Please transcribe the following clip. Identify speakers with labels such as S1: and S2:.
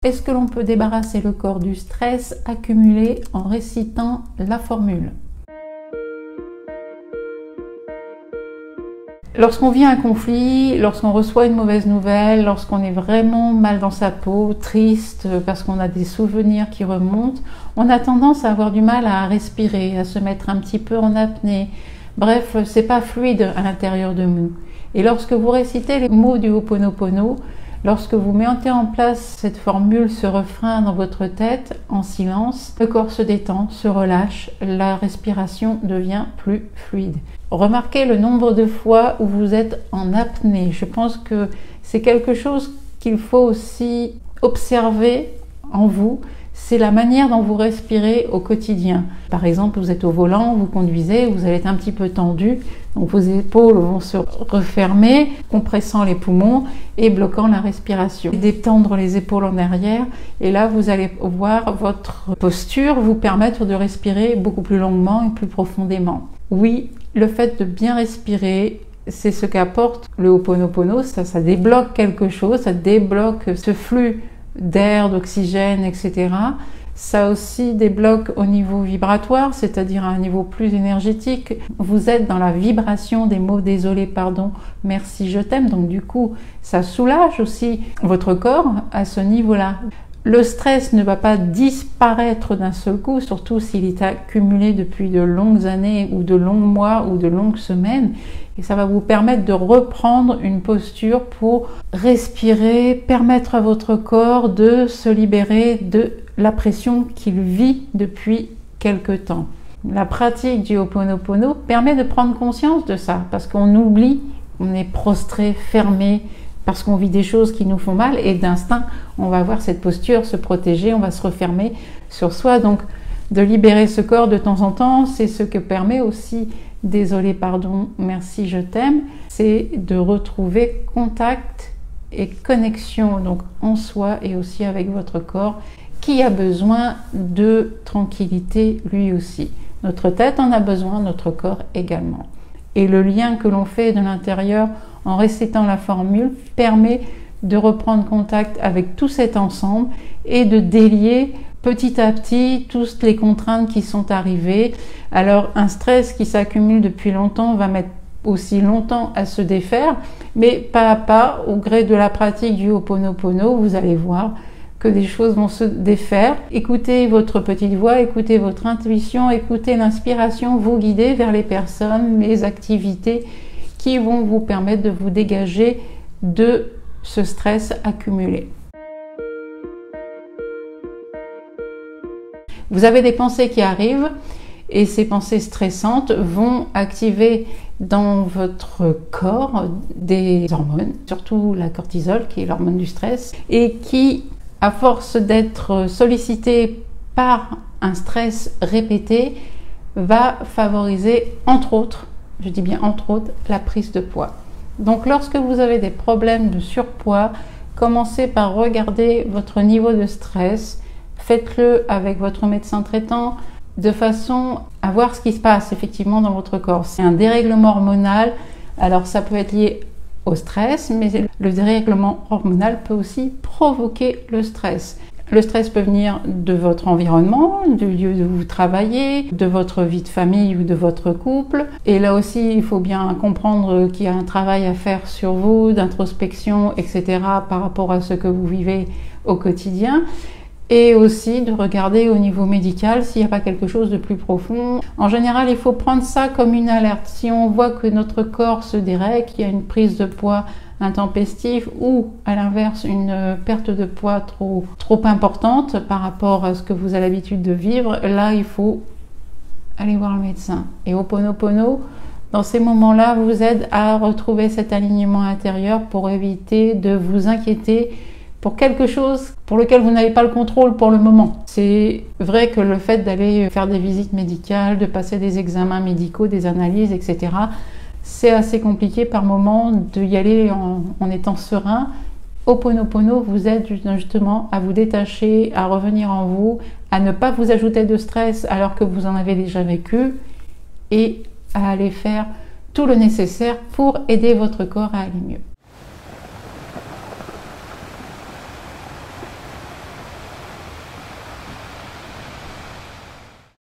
S1: Est-ce que l'on peut débarrasser le corps du stress accumulé en récitant la formule? Lorsqu'on vit un conflit, lorsqu'on reçoit une mauvaise nouvelle, lorsqu'on est vraiment mal dans sa peau, triste, parce qu'on a des souvenirs qui remontent, on a tendance à avoir du mal à respirer, à se mettre un petit peu en apnée. Bref, c'est pas fluide à l'intérieur de nous. Et lorsque vous récitez les mots du Ho'oponopono, lorsque vous mettez en place cette formule, ce refrain dans votre tête, en silence, le corps se détend, se relâche, la respiration devient plus fluide. Remarquez le nombre de fois où vous êtes en apnée. Je pense que c'est quelque chose qu'il faut aussi observer en vous. C'est la manière dont vous respirez au quotidien. Par exemple, vous êtes au volant, vous conduisez, vous allez être un petit peu tendu, donc vos épaules vont se refermer, compressant les poumons et bloquant la respiration. Détendre les épaules en arrière, et là vous allez voir votre posture vous permettre de respirer beaucoup plus longuement et plus profondément. Oui, le fait de bien respirer, c'est ce qu'apporte le Ho'oponopono, ça débloque quelque chose, ça débloque ce flux d'air, d'oxygène, etc. Ça aussi débloque au niveau vibratoire, c'est-à-dire à un niveau plus énergétique. Vous êtes dans la vibration des mots désolé, pardon, merci, je t'aime. Donc du coup, ça soulage aussi votre corps à ce niveau-là. Le stress ne va pas disparaître d'un seul coup, surtout s'il est accumulé depuis de longues années ou de longs mois ou de longues semaines. Et ça va vous permettre de reprendre une posture pour respirer, permettre à votre corps de se libérer de la pression qu'il vit depuis quelque temps. La pratique du Ho'oponopono permet de prendre conscience de ça, parce qu'on oublie, on est prostré, fermé, parce qu'on vit des choses qui nous font mal et d'instinct, on va avoir cette posture, se protéger, on va se refermer sur soi. Donc, de libérer ce corps de temps en temps, c'est ce que permet aussi, désolé, pardon, merci, je t'aime, c'est de retrouver contact et connexion donc en soi et aussi avec votre corps qui a besoin de tranquillité lui aussi. Notre tête en a besoin, notre corps également. Et le lien que l'on fait de l'intérieur en récitant la formule permet de reprendre contact avec tout cet ensemble et de délier petit à petit toutes les contraintes qui sont arrivées. Alors un stress qui s'accumule depuis longtemps va mettre aussi longtemps à se défaire, mais pas à pas, au gré de la pratique du Ho'oponopono, vous allez voir que des choses vont se défaire. Écoutez votre petite voix, écoutez votre intuition, écoutez l'inspiration, vous guider vers les personnes, les activités qui vont vous permettre de vous dégager de ce stress accumulé. Vous avez des pensées qui arrivent et ces pensées stressantes vont activer dans votre corps des hormones, surtout la cortisol qui est l'hormone du stress et qui, à force d'être sollicitée par un stress répété, va favoriser entre autres, je dis bien entre autres, la prise de poids. Donc lorsque vous avez des problèmes de surpoids, commencez par regarder votre niveau de stress, faites-le avec votre médecin traitant de façon à voir ce qui se passe effectivement dans votre corps. C'est un dérèglement hormonal, alors ça peut être lié au stress, mais le dérèglement hormonal peut aussi provoquer le stress. Le stress peut venir de votre environnement, du lieu où vous travaillez, de votre vie de famille ou de votre couple. Et là aussi, il faut bien comprendre qu'il y a un travail à faire sur vous, d'introspection, etc. par rapport à ce que vous vivez au quotidien. Et aussi de regarder au niveau médical s'il n'y a pas quelque chose de plus profond. En général, il faut prendre ça comme une alerte. Si on voit que notre corps se dérègle, qu'il y a une prise de poids intempestive ou à l'inverse une perte de poids trop importante par rapport à ce que vous avez l'habitude de vivre, là il faut aller voir le médecin. Et Ho'oponopono, dans ces moments-là, vous aide à retrouver cet alignement intérieur pour éviter de vous inquiéter pour quelque chose pour lequel vous n'avez pas le contrôle pour le moment. C'est vrai que le fait d'aller faire des visites médicales, de passer des examens médicaux, des analyses, etc., c'est assez compliqué par moment d'y aller en étant serein. Ho'oponopono vous aide justement à vous détacher, à revenir en vous, à ne pas vous ajouter de stress alors que vous en avez déjà vécu et à aller faire tout le nécessaire pour aider votre corps à aller mieux.